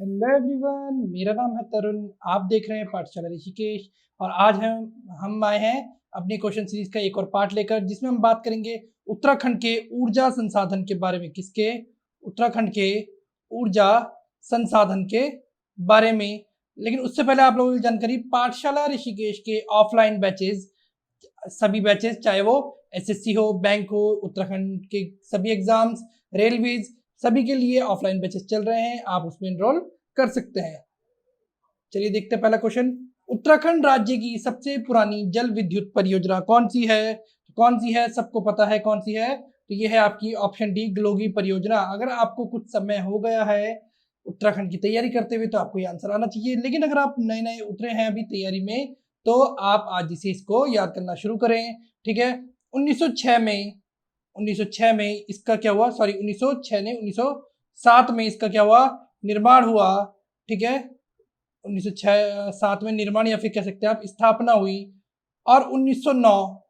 Hello everyone, मेरा नाम है तरुण। आप देख रहे हैं पाठशाला ऋषिकेश और आज हम आए हैं अपनी क्वेश्चन सीरीज का एक और पार्ट लेकर, जिसमें हम बात करेंगे उत्तराखंड के ऊर्जा संसाधन के बारे में। किसके? उत्तराखंड के ऊर्जा संसाधन के बारे में। लेकिन उससे पहले आप लोगों को जानकारी, पाठशाला ऋषिकेश के ऑफलाइन बैचेज, सभी बैचेज, चाहे वो एसएससी हो, बैंक हो, उत्तराखंड के सभी एग्जाम्स, रेलवेज, सभी के लिए ऑफलाइन बैचेस चल रहे हैं। आप उसमें एनरोल कर सकते हैं। चलिए देखते हैं पहला क्वेश्चन। उत्तराखंड राज्य की सबसे पुरानी जल विद्युत परियोजना कौन सी है? कौन सी है? सबको पता है कौन सी है। तो ये है आपकी ऑप्शन डी, गलोगी परियोजना। अगर आपको कुछ समय हो गया है उत्तराखंड की तैयारी करते हुए तो आपको ये आंसर आना चाहिए। लेकिन अगर आप नए नए उतरे हैं अभी तैयारी में, तो आप आज इसे इसको याद करना शुरू करें। ठीक है। 1906 में इसका क्या हुआ? सॉरी, 1906 ने 1907 में इसका क्या हुआ? निर्माण हुआ। ठीक है। 1907 में निर्माण, या फिर कह सकते हैं आप स्थापना हुई। और 1909,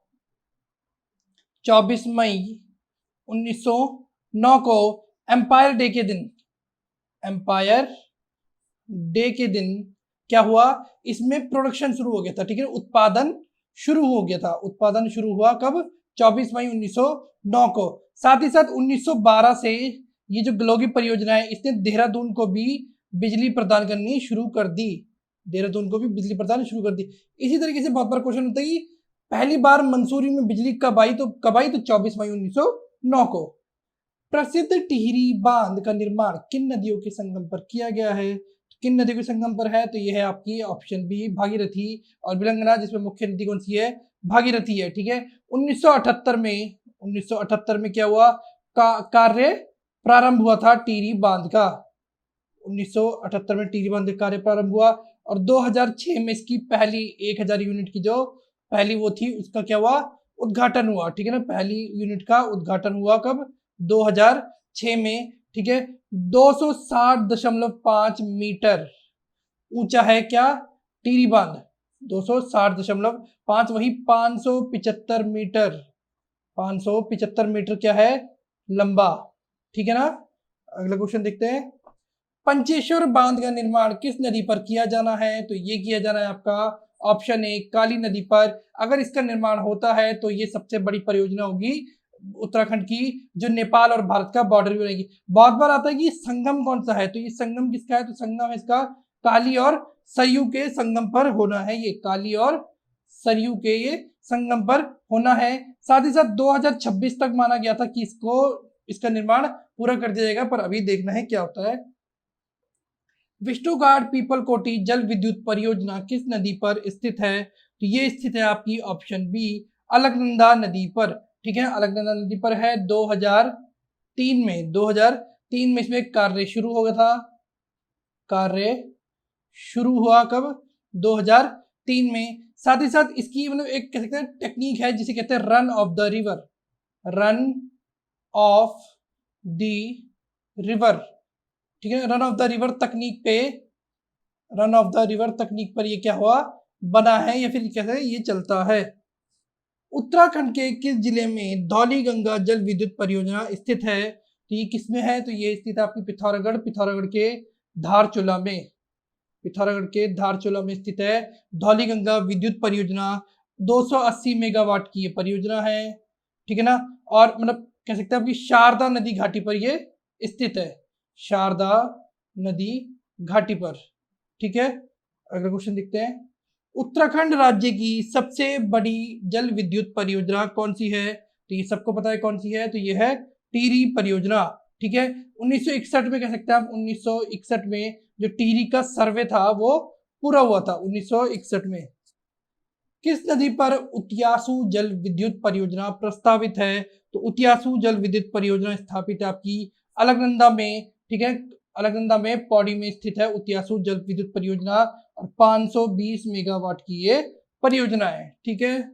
24 मई 1909 को एम्पायर डे के दिन, एम्पायर डे के दिन क्या हुआ? इसमें प्रोडक्शन शुरू हो गया था। ठीक है, उत्पादन शुरू हो गया था। उत्पादन शुरू हुआ कब? 24 मई 1909 को। साथ ही साथ 1912 से ये जो गलोगी परियोजना है, इसने देहरादून को भी बिजली प्रदान करनी शुरू कर दी। देहरादून को भी बिजली प्रदान शुरू कर दी। इसी तरीके से बहुत बार क्वेश्चन होता है कि पहली बार मंसूरी में बिजली कब आई? तो 24 मई 1909 को। प्रसिद्ध टिहरी बांध का निर्माण किन नदियों के संगम पर किया गया है? किन नदियों के संगम पर है? तो यह है आपकी ऑप्शन बी, भागीरथी और विलंगना, जिसमें मुख्य नदी कौन सी है? भागीरथी है। ठीक है। 1978 में क्या हुआ? कार्य प्रारंभ हुआ था टिहरी बांध का। 1978 में टिहरी बांध का कार्य प्रारंभ हुआ और 2006 में इसकी पहली 1000 यूनिट की जो पहली वो थी, उसका क्या हुआ? उद्घाटन हुआ। ठीक है ना, पहली यूनिट का उद्घाटन हुआ कब? 2006 में। ठीक है। 260.5 मीटर ऊंचा है क्या? टिहरी बांध 260.5, वही 575 मीटर, 575 मीटर क्या है? लंबा। ठीक है ना। अगला क्वेश्चन देखते हैं। पंचेश्वर बांध का निर्माण किस नदी पर किया जाना है? तो ये किया जाना है आपका ऑप्शन ए, काली नदी पर। अगर इसका निर्माण होता है तो ये सबसे बड़ी परियोजना होगी उत्तराखंड की, जो नेपाल और भारत का बॉर्डर भी रहेगी। बहुत बार आता है कि संगम कौन सा है, तो ये संगम किसका है? तो संगम है इसका काली और सरयू के संगम पर होना है। ये काली और सरयू के ये संगम पर होना है। साथ ही साथ 2026 तक माना गया था कि इसका निर्माण पूरा कर दिया जाएगा, पर अभी देखना है क्या होता है। विष्णुघाट पीपल कोटी जल विद्युत परियोजना किस नदी पर स्थित है? तो ये स्थित है आपकी ऑप्शन बी, अलकनंदा नदी पर। ठीक है, अलकनंदा नदी पर है। 2003 में इसमें कार्य शुरू हो गया था। कार्य शुरू हुआ कब? 2003 में। साथ ही साथ इसकी मतलब एक कह सकते हैं टेक्निक है जिसे कहते हैं run of the river. Run of the river. ठीक है, रन ऑफ द रिवर तकनीक पे, रन ऑफ द रिवर तकनीक पर ये क्या हुआ? बना है, या फिर कैसे ये चलता है। उत्तराखंड के किस जिले में धौली गंगा जल विद्युत परियोजना स्थित है? तो ये किसमें है? तो ये स्थित है आपकी पिथौरागढ़ के धारचूला में। पिथौरागढ़ के धारचूला में स्थित है धौली गंगा विद्युत परियोजना। 280 मेगावाट की ये परियोजना है। ठीक है ना। और मतलब कह सकते हैं आपकी शारदा नदी घाटी पर ये स्थित है। शारदा नदी घाटी पर। ठीक है। अगला क्वेश्चन देखते हैं। उत्तराखंड राज्य की सबसे बड़ी जल विद्युत परियोजना कौन सी है? तो ये सबको पता है कौन सी है। तो ये है टिहरी परियोजना। ठीक है। 1961 में कह सकते हैं आप, 1961 में जो टिहरी का सर्वे था वो पूरा हुआ था 1961 में। किस नदी पर उतियासू जल विद्युत परियोजना प्रस्तावित है? तो उतियासू जल विद्युत परियोजना स्थापित है आपकी अलकनंदा में। ठीक है, अलकनंदा में पौड़ी में स्थित है उतियासू जल विद्युत परियोजना और 520 मेगावाट की ये परियोजना है। ठीक है।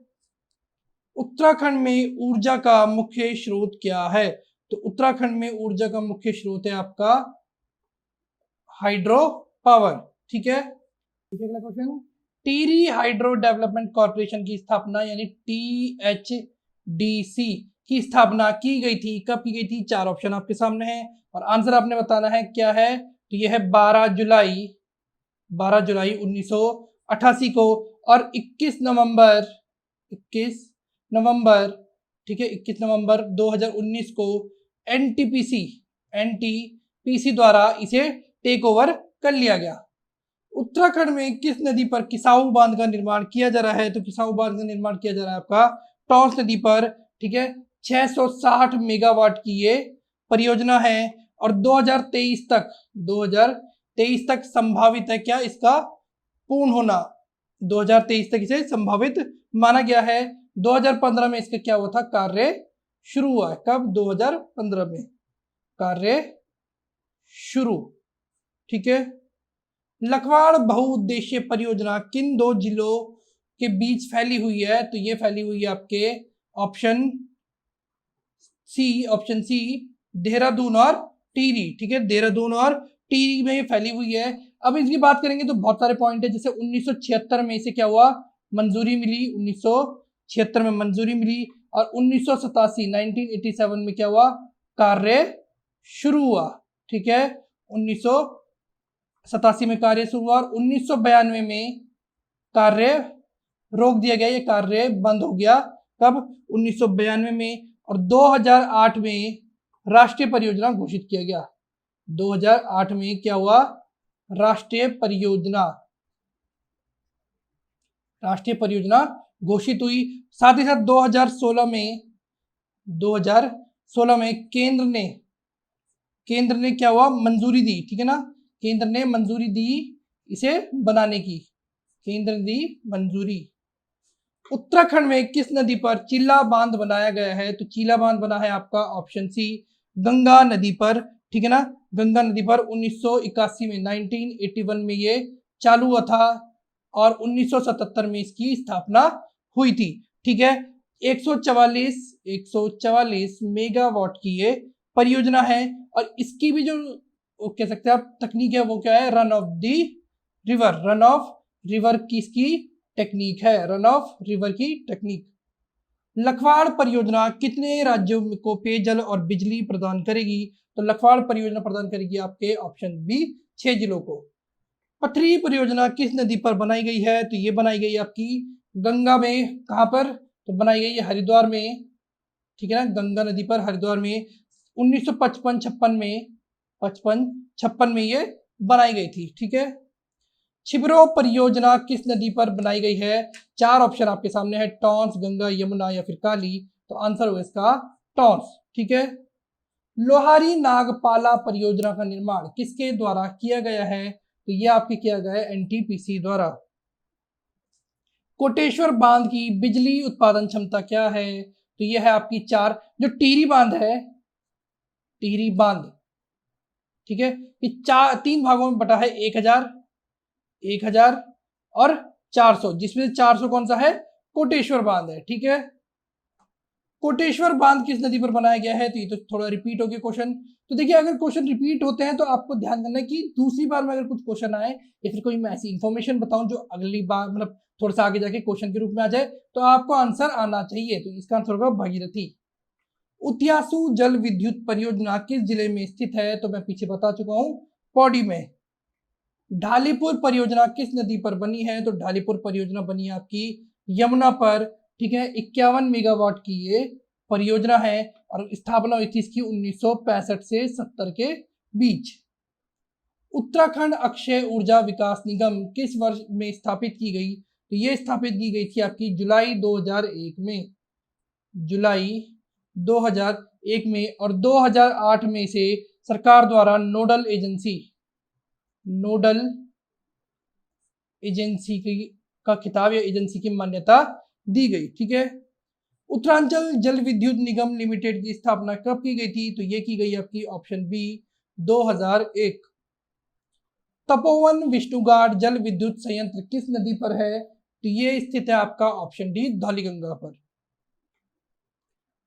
उत्तराखंड में ऊर्जा का मुख्य स्रोत क्या है? तो उत्तराखंड में ऊर्जा का मुख्य स्रोत है आपका हाइड्रो पावर। ठीक है। अगला question. Tehri hydro development corporation की स्थापना यानी THDC की स्थापना की गई थी, कब की गई थी? 4 ऑप्शन आपके सामने हैं और आंसर आपने बताना है क्या है। तो ये है 12 जुलाई 1988 को, और 21 नवंबर, ठीक है, 21 नवंबर 2019 को एनटीपीसी द्वारा इसे टेक ओवर कर लिया गया। उत्तराखंड में किस नदी पर किसाऊ बांध का निर्माण किया जा रहा है? तो किसाऊ बांध का निर्माण किया जा रहा है आपका टॉन्स नदी पर, ठीक है। 660 मेगावाट की ये परियोजना है और 2023 तक संभावित है क्या इसका पूर्ण होना? 2023 तक इसे संभावित माना गया है। 2015 में इसका क्या हुआ था? कार्य शुरू हुआ है। कब? 2015 में कार्य शुरू, ठीक है। लखवाड़ बहुउद्देशीय परियोजना किन दो जिलों के बीच फैली हुई है? तो ये फैली हुई है आपके ऑप्शन सी देहरादून और टिहरी, ठीक है। देहरादून और टिहरी में ये फैली हुई है। अब इसकी बात करेंगे तो बहुत सारे पॉइंट है, जैसे 1976 में इसे क्या हुआ? मंजूरी मिली, 1976 में मंजूरी मिली, और 1987 में क्या हुआ? कार्य शुरू हुआ, ठीक है। 1987 में कार्य शुरू हुआ और 1992 में कार्य रोक दिया गया, ये कार्य बंद हो गया। कब? 1992 में। और 2008 में राष्ट्रीय परियोजना घोषित किया गया। 2008 में क्या हुआ? राष्ट्रीय परियोजना घोषित हुई। साथ ही साथ 2016 में केंद्र ने क्या हुआ? मंजूरी दी, ठीक है ना। केंद्र ने मंजूरी दी इसे बनाने की, केंद्र ने दी मंजूरी। उत्तराखंड में किस नदी पर चिल्ला बांध बनाया गया है? तो चिल्ला बांध बना है आपका ऑप्शन सी गंगा नदी पर, ठीक है ना। गंगा नदी पर 1981 में 1981 में ये चालू हुआ था और 1977 में इसकी स्थापना हुई थी, ठीक है। 144 मेगावाट की ये परियोजना है और इसकी भी जो कह सकते हैं आप तकनीक है वो क्या है? रन ऑफ रिवर की इसकी टेक्निक है, रन ऑफ रिवर की टेक्निक। लखवाड़ परियोजना कितने राज्यों को पेयजल और बिजली प्रदान करेगी? तो लखवाड़ परियोजना प्रदान करेगी आपके ऑप्शन बी 6 जिलों को। पथरी परियोजना किस नदी पर बनाई गई है? तो ये बनाई गई आपकी गंगा में। कहां पर? तो बनाई गई है हरिद्वार में, ठीक है ना, गंगा नदी पर हरिद्वार में। 1955 में ये बनाई गई थी, ठीक है। छिबरो परियोजना किस नदी पर बनाई गई है? 4 ऑप्शन आपके सामने है, टॉन्स, गंगा, यमुना या फिर काली। तो आंसर होगा इसका टॉन्स, ठीक है। लोहारी नागपाला परियोजना का निर्माण किसके द्वारा किया गया है? तो ये आपके किया गया है एनटीपीसी द्वारा। कोटेश्वर बांध की बिजली उत्पादन क्षमता क्या है? तो ये है आपकी 4। जो टिहरी बांध है, टिहरी बांध, ठीक है, ये 3 भागों में बटा है, 1000 और 400, जिसमें 400 कौन सा है? कोटेश्वर बांध है, ठीक है। कोटेश्वर बांध किस नदी पर बनाया गया है? तो ये तो थोड़ा रिपीट हो गया क्वेश्चन। तो देखिए, अगर क्वेश्चन रिपीट होते हैं तो आपको ध्यान देना है कि दूसरी बार में अगर कुछ क्वेश्चन आए या फिर कोई मैं ऐसी इन्फॉर्मेशन बताऊं जो अगली बार मतलब थोड़ा सा आगे जाके क्वेश्चन के रूप में आ जाए, तो आपको आंसर आना चाहिए। तो इसका आंसर होगा भागीरथी। उतियासु जल विद्युत परियोजना किस जिले में स्थित है? तो मैं पीछे बता चुका हूं, पौड़ी में। ढालीपुर परियोजना किस नदी पर बनी है? तो ढालीपुर परियोजना बनी है आपकी यमुना पर, ठीक है। 51 मेगावाट की ये परियोजना है और स्थापना हुई थी इसकी 1965 से 70 के बीच। उत्तराखंड अक्षय ऊर्जा विकास निगम किस वर्ष में स्थापित की गई? तो ये स्थापित की गई थी आपकी जुलाई 2001 में, जुलाई 2001 में। और 2008 में से सरकार द्वारा नोडल एजेंसी का खिताब या एजेंसी की मान्यता दी गई, ठीक है। उत्तरांचल जल विद्युत निगम लिमिटेड की स्थापना कब की गई थी? तो ये की गई आपकी ऑप्शन बी 2001। तपोवन विष्णुघाट जल विद्युत संयंत्र किस नदी पर है? तो ये स्थित है आपका ऑप्शन डी धौलीगंगा पर।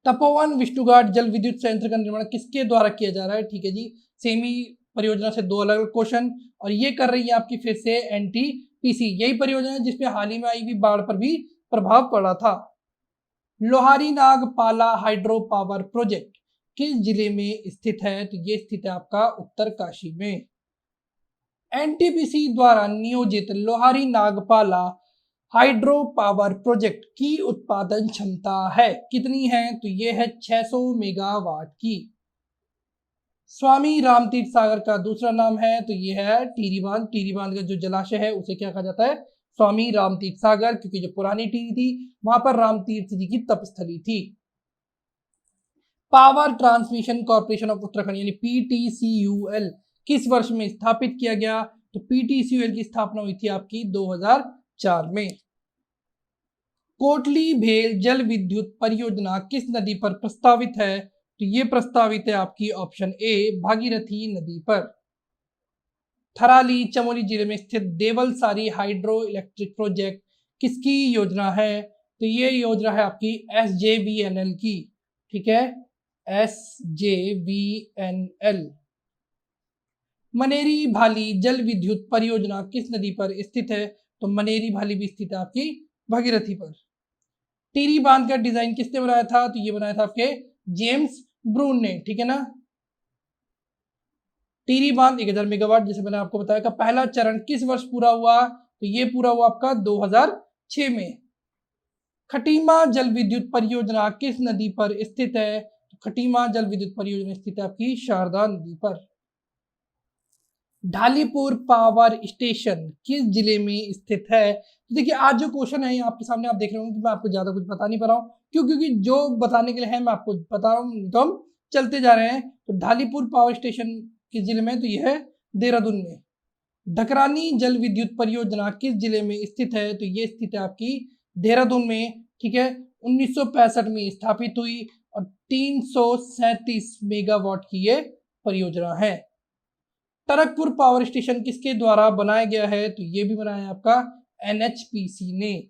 तपोवन विष्णुघाट जल विद्युत संयंत्र का निर्माण किसके द्वारा किया जा रहा है? ठीक है जी, सेमी परियोजना से 2 अलग अलग क्वेश्चन, और ये कर रही है आपकी फिर से एनटीपीसी। यही परियोजना है जिसपे हाल ही में आई भी बाढ़ पर भी प्रभाव पड़ा था। Lohari Nagpala hydro power project किस जिले में स्थित है? तो ये स्थित है आपका उत्तरकाशी में। एनटीपीसी द्वारा नियोजित Lohari Nagpala hydro power project की उत्पादन क्षमता है कितनी है? तो ये है 600 मेगावाट की। स्वामी रामतीर्थ सागर का दूसरा नाम है तो ये है टिहरी बांध। टिहरी बांध का जो जलाशय है उसे क्या कहा जाता है? स्वामी रामतीर्थ सागर, क्योंकि जो पुरानी टिहरी थी वहां पर रामतीर्थ जी की तपस्थली थी। Power transmission corporation of Uttarakhand यानी पीटीसीयूएल किस वर्ष में स्थापित किया गया? तो पीटीसीयूएल की स्थापना हुई थी आपकी 2004 में। कोटली भेल जल विद्युत परियोजना किस नदी पर प्रस्तावित है? तो ये प्रस्तावित है आपकी ऑप्शन ए भागीरथी नदी पर। थराली चमोली जिले में स्थित देवलसारी हाइड्रो इलेक्ट्रिक प्रोजेक्ट किसकी योजना है? तो ये योजना है आपकी SJVNL की। ठीक है, SJVNL। मनेरी भाली जल विद्युत परियोजना किस नदी पर स्थित है? तो मनेरी भाली भी स्थित है आपकी भागीरथी पर। टिहरी बांध का डिजाइन किसने बनाया था? तो ये बनाया था आपके जेम्स ब्रून ने। ठीक है ना। टिहरी बांध 1000 मेगावाट जैसे मैंने आपको बताया का पहला चरण किस वर्ष पूरा हुआ? तो ये पूरा हुआ आपका 2006 में। खटीमा जल विद्युत परियोजना किस नदी पर स्थित है? तो खटीमा जल विद्युत परियोजना स्थित है आपकी शारदा नदी पर। ढालीपुर पावर स्टेशन किस जिले में स्थित है? तो देखिए आज जो क्वेश्चन है आपके सामने आप देख रहे होंगे कि मैं आपको ज्यादा कुछ बता नहीं पा रहा हूँ, क्यों? क्योंकि जो बताने के लिए है मैं आपको बता रहा हूँ, तो हम चलते जा रहे हैं। तो ढालीपुर पावर स्टेशन किस जिले में? तो यह है देहरादून में। ढकरानी जल विद्युत परियोजना किस जिले में स्थित है? तो ये स्थित है आपकी देहरादून में। ठीक है, 1965 में स्थापित हुई और 337 मेगावाट की ये परियोजना है। टरकपुर पावर स्टेशन किसके द्वारा बनाया गया है? तो ये भी बनाया है आपका NHPC ने।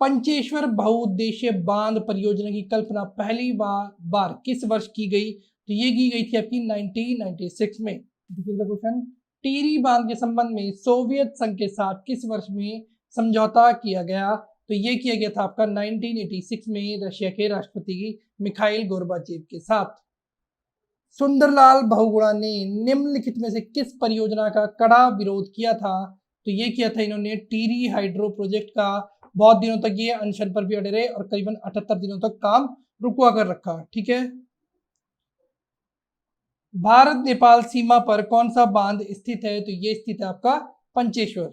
पंचेश्वर बहुउद्देशीय बांध परियोजना की कल्पना पहली बार किस वर्ष की गई? तो ये की गई थी आपकी 1996 में। देखिए क्वेश्चन, टिहरी बांध के संबंध में सोवियत संघ के साथ किस वर्ष में समझौता किया गया? तो ये किया गया था आपका 1986 में रशिया के राष्ट्रपति मिखाइल गोर्बाचेव के साथ। सुंदरलाल बहुगुणा ने निम्नलिखित में से किस परियोजना का कड़ा विरोध किया था? तो ये किया था इन्होंने टिहरी हाइड्रो प्रोजेक्ट का। बहुत दिनों तक ये अनशन पर भी अड़े रहे और करीबन 78 दिनों तक काम रुकवा कर रखा। ठीक है। भारत नेपाल सीमा पर कौन सा बांध स्थित है? तो ये स्थित है आपका पंचेश्वर।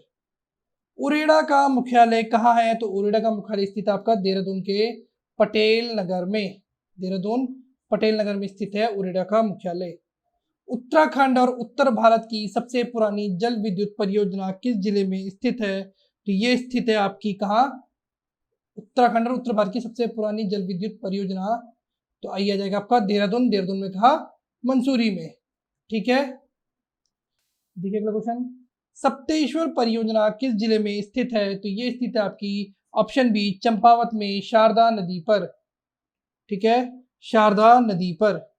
उरेडा का मुख्यालय कहाँ है? तो उरेडा का मुख्यालय स्थित है आपका देहरादून के पटेल नगर में। देहरादून पटेल नगर में स्थित है उरेडा का मुख्यालय। उत्तराखंड और उत्तर भारत की सबसे पुरानी जल विद्युत परियोजना किस जिले में स्थित है? तो ये स्थित है आपकी कहाँ? उत्तराखंड और उत्तर भारत की सबसे पुरानी जल विद्युत परियोजना तो आई आ जाएगा आपका देहरादून। देहरादून में कहा? मंसूरी में। ठीक है, देखिए अगला क्वेश्चन, सप्तेश्वर परियोजना किस जिले में स्थित है? तो ये स्थित है आपकी ऑप्शन बी चंपावत में शारदा नदी पर। ठीक है, शारदा नदी पर।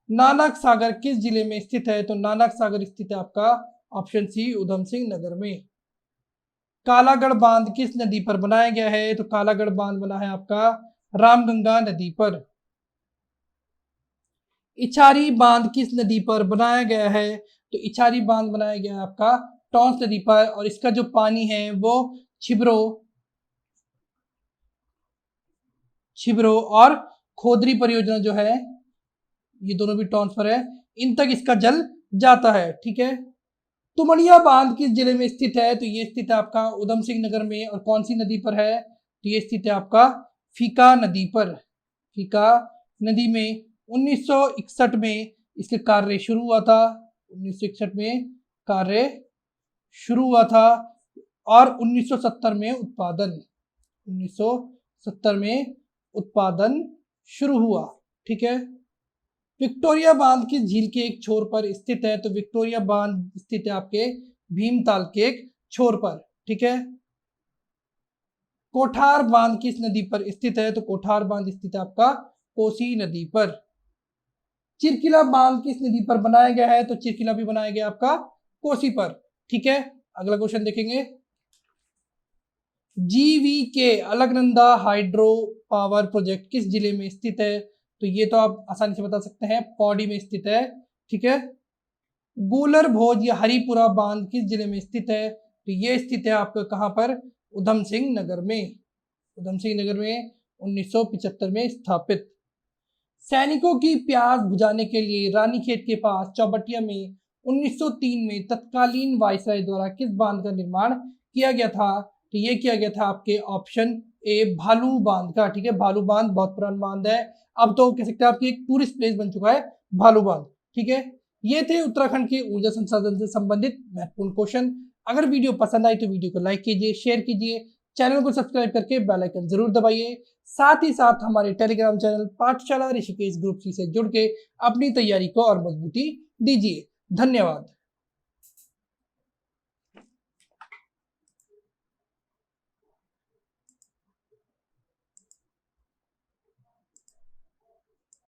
नानक सागर किस जिले में स्थित है? तो नानक सागर स्थित है आपका ऑप्शन सी उधम सिंह नगर में। कालागढ़ बांध किस नदी पर बनाया गया है? तो कालागढ़ बांध बना है आपका रामगंगा नदी पर। इछारी बांध किस नदी पर बनाया गया है? तो इछारी बांध बनाया गया है आपका टॉन्स नदी पर और इसका जो पानी है वो छिब्रो और खोदरी परियोजना जो है ये दोनों भी टॉन्स पर है, इन तक इसका जल जाता है। ठीक है, तुमड़िया बांध किस जिले में स्थित है? तो ये स्थित है आपका उधम सिंह नगर में। और कौन सी नदी पर है? तो ये स्थित है आपका फीका नदी पर। फीका नदी में 1961 में इसके कार्य शुरू हुआ था। 1961 में कार्य शुरू हुआ था और 1970 में उत्पादन शुरू हुआ। ठीक है, विक्टोरिया बांध किस झील के एक छोर पर स्थित है? तो विक्टोरिया बांध स्थित है आपके भीमताल के एक छोर पर। ठीक है, कोठार बांध किस नदी पर स्थित है? तो कोठार बांध स्थित है आपका कोसी नदी पर। चिरकिला बांध किस नदी पर बनाया गया है? तो चिरकिला भी बनाया गया आपका कोसी पर। ठीक है, अगला क्वेश्चन देखेंगे, GVK Alaknanda hydro power project किस जिले में स्थित है? तो ये तो आप आसानी से बता सकते हैं, पौड़ी में स्थित है। ठीक है, गोलर भोज या हरिपुरा बांध किस जिले में स्थित है? तो ये स्थित है आपका कहाँ पर? उधम सिंह नगर में। उधम सिंह नगर में 1975 में स्थापित। सैनिकों की प्यास बुझाने के लिए रानीखेत के पास चौबटिया में 1903 में तत्कालीन वायसराय द्वारा किस बांध का निर्माण किया गया था? तो ये किया गया था आपके ऑप्शन ए भालू बांध का। ठीक है, भालू बांध बहुत पुराना बांध है, अब तो कह सकते हैं आपकी एक टूरिस्ट प्लेस बन चुका है भालू बांध। ठीक है, ये थे उत्तराखंड के ऊर्जा संसाधन से संबंधित महत्वपूर्ण क्वेश्चन। अगर वीडियो पसंद आई तो वीडियो को लाइक कीजिए, शेयर कीजिए, चैनल को सब्सक्राइब करके बेल आइकन जरूर दबाइए। साथ ही साथ हमारे टेलीग्राम चैनल पाठशाला ऋषिकेश ग्रुप सी से जुड़ के अपनी तैयारी को और मजबूती दीजिए। धन्यवाद।